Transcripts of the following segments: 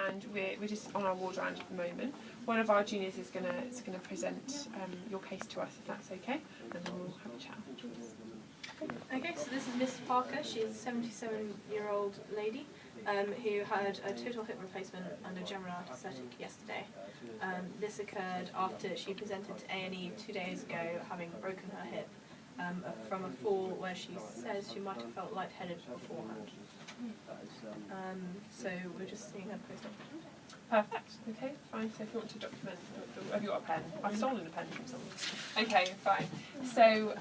And we're just on our ward round at the moment. One of our juniors is gonna present your case to us, if that's okay, and then we'll have a chat afterwards. Okay, so this is Mrs. Parker. She's a 77-year-old lady who had a total hip replacement under general anaesthetic yesterday. This occurred after she presented to A&E 2 days ago, having broken her hip from a fall where she says she might have felt lightheaded beforehand. So we're just seeing her post-op. Perfect. Okay, fine. So if you want to document, have you got a pen? I've stolen a pen from someone. Okay, fine. So,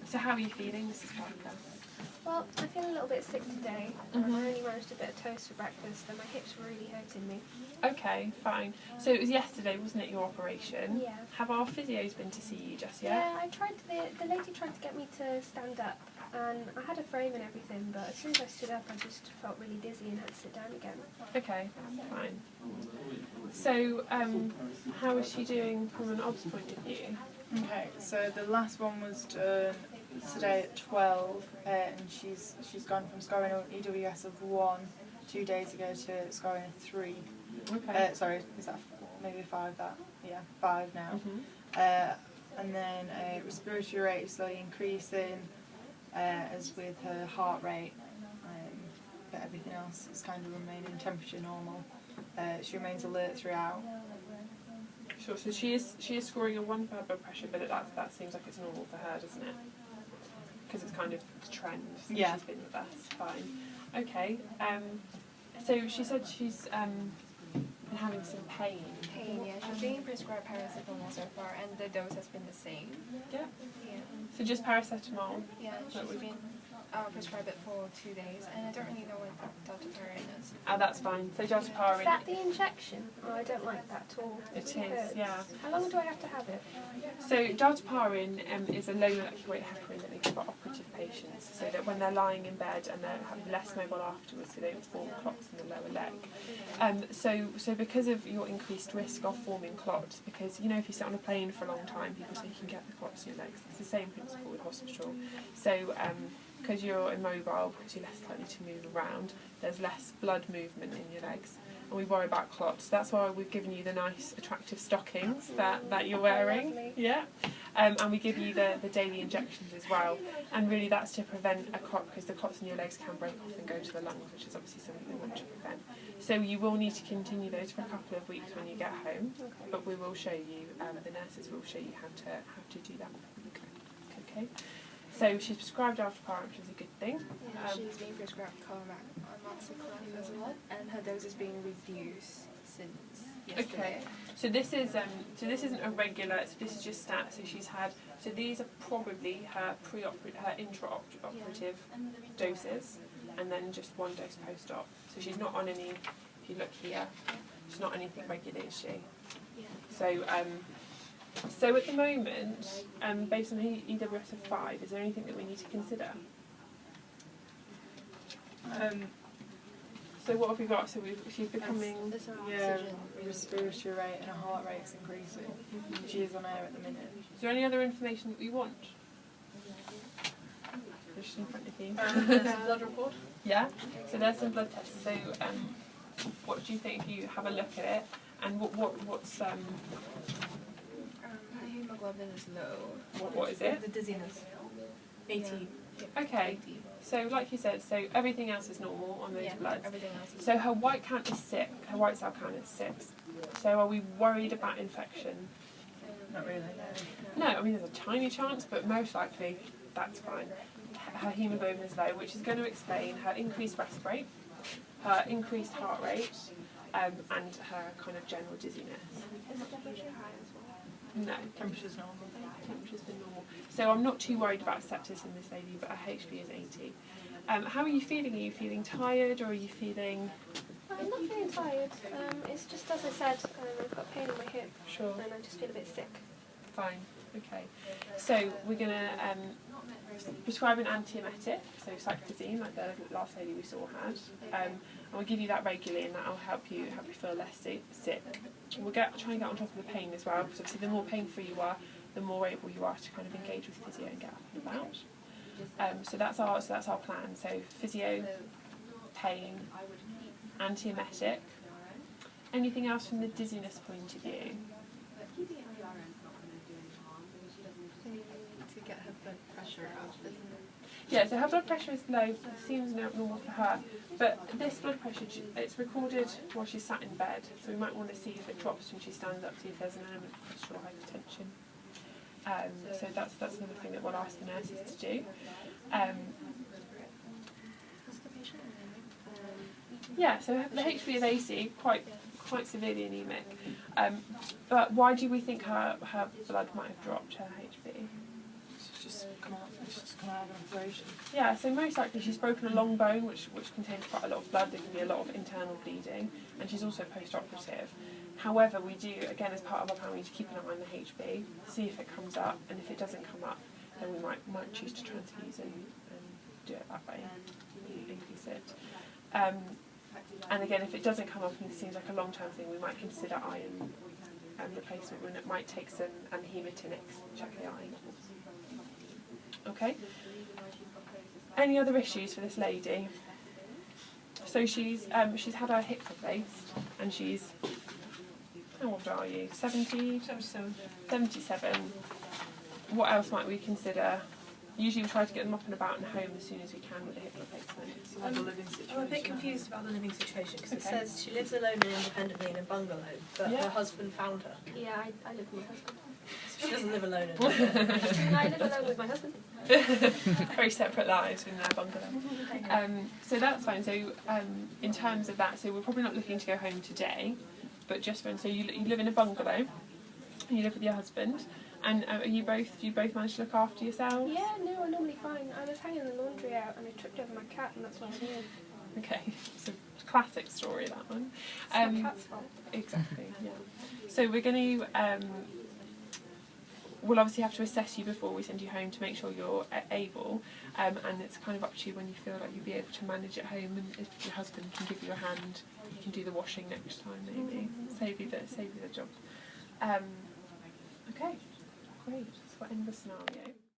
so how are you feeling, Mrs. Parker? Well, I feel a little bit sick today. I only managed a bit of toast for breakfast and my hips were really hurting me. Okay, fine. So it was yesterday, wasn't it, your operation? Yeah. Have our physios been to see you just yet? Yeah, I tried the lady tried to get me to stand up and I had a frame and everything, but as soon as I stood up I just felt really dizzy and had to sit down again. Okay, fine. So, how is she doing from an obs point of view? Okay, so the last one was done today at 12, and she's gone from scoring an EWS of 1 2 days ago to scoring a 3. Okay. Sorry, is that maybe 5? That 5 now. And then respiratory rate slowly increasing, as with her heart rate, but everything else is kind of remaining temperature normal. She remains alert throughout. Sure. So she is scoring a 1 for her blood pressure, but that seems like it's normal for her, doesn't it? Because it's kind of the trend since she's been with us. Fine. Okay. So she said she's been having some pain. Yeah. She's being prescribed paracetamol so far, and the dose has been the same. Yeah. Yeah. So just paracetamol. Yeah, she's been prescribed it for 2 days, and I don't really know what dalteparin is. Oh, that's fine. So dalteparin. Is that the injection? Oh, I don't like that at all. It really is, hurts. yeah. How long do I have to have it? So dalteparin is a low molecular weight heparin that we give our operative patients, so that when they're lying in bed and they're less mobile afterwards, so they don't form clots in the lower leg. So because of your increased risk of forming clots, because if you sit on a plane for a long time, people say you can get the clots in your legs. It's the same principle with hospital. So because you're immobile, because you're less likely to move around, there's less blood movement in your legs, and we worry about clots. That's why we've given you the nice, attractive stockings that you're wearing. Yeah, and we give you the daily injections as well. And really, that's to prevent a clot, because the clots in your legs can break off and go to the lungs, which is obviously something we want to prevent. So you will need to continue those for a couple of weeks when you get home, but we will show you. The nurses will show you how to do that. Okay. So she's prescribed dalteparin, which is a good thing. Yeah, she's being prescribed amoxicillin as well, and her dose is being reduced since yesterday. Okay. So this isn't a regular. So this is just stat. So she's had. So these are probably her intraoperative doses, and then just 1 dose post-op. So she's not on any. If you look here, she's not on anything regular, is she? Yeah. So at the moment, based on EWS of 5, is there anything that we need to consider? So what have we got? So she's becoming... Respiratory rate and her heart rate's increasing. She is on air at the minute. Is there any other information that we want? Just in front of you. There's a blood report. Yeah? So there's some blood tests. So what do you think if you have a look at it? And what's... Her hemoglobin is low. What is it? The dizziness. 80. Okay. So like you said, so everything else is normal on those bloods. Everything else is So her white count is 6. Her white cell count is 6. So are we worried about infection? Not really. No, I mean there's a tiny chance, but most likely that's fine. Her hemoglobin is low, which is going to explain her increased rest rate, her increased heart rate, and her kind of general dizziness. Is the temperature high as well? No, Temperature's normal. temperature's been normal. So I'm not too worried about sepsis in this lady, but her HB is 80. How are you feeling? Are you feeling tired, or are you feeling... I'm not feeling tired. It's just as I said, I've got pain in my hip. Sure. And I just feel a bit sick. Fine. Okay. So we're going to prescribe an antiemetic, so cyclizine, like the last lady we saw had. And we'll give you that regularly, and that'll help you feel less sick. We'll try and get on top of the pain as well, because obviously the more pain-free you are, the more able you are to kind of engage with physio and get up and about. So that's our plan. So physio, pain, antiemetic, Anything else from the dizziness point of view? To get her blood pressure up, isn't it? Yeah, so her blood pressure is low, it seems normal for her, but this blood pressure, it's recorded while she's sat in bed, so we might want to see if it drops when she stands up, see if there's an element of postural hypertension. So that's another thing that we'll ask the nurses to do. What's the patient name? Yeah, so the HB is AC, quite severely anemic. But why do we think her blood might have dropped, her HB? She's just come out of an operation. Yeah, so most likely she's broken a long bone, which contains quite a lot of blood. There can be a lot of internal bleeding, and she's also post-operative. However, we do, again, as part of our plan, we need to keep an eye on the HB, see if it comes up, and if it doesn't come up, then we might choose to transfuse and do it that way, increase it. And again, if it doesn't come up and it seems like a long-term thing, we might consider iron replacement, when it might take some hematinics, check the iron levels. Okay. Any other issues for this lady? So she's had her hip replaced, and she's, how old are you? 70? 77. 77. What else might we consider? Usually we try to get them up and about and home as soon as we can with a hip replacement. The living situation. I'm a bit confused about the living situation because it Okay. says she lives alone and independently in a bungalow, but Yeah. her husband found her. Yeah, I live with my husband. So she doesn't live alone. I live alone with my husband. Very separate lives in their bungalow. So that's fine. So in terms of that, so we're probably not looking to go home today, but just so you live in a bungalow, and you live with your husband, and do you both manage to look after yourselves? Yeah, no, I'm normally fine. I was hanging the laundry out and I tripped over my cat, and that's why I'm here. Okay, it's a classic story, that one. It's my cat's fault. Exactly, yeah. So we're going to, we'll obviously have to assess you before we send you home to make sure you're able, and it's kind of up to you when you feel like you'll be able to manage at home, and if your husband can give you a hand, you can do the washing next time maybe, save you the job. Okay, great, so we'll end the scenario.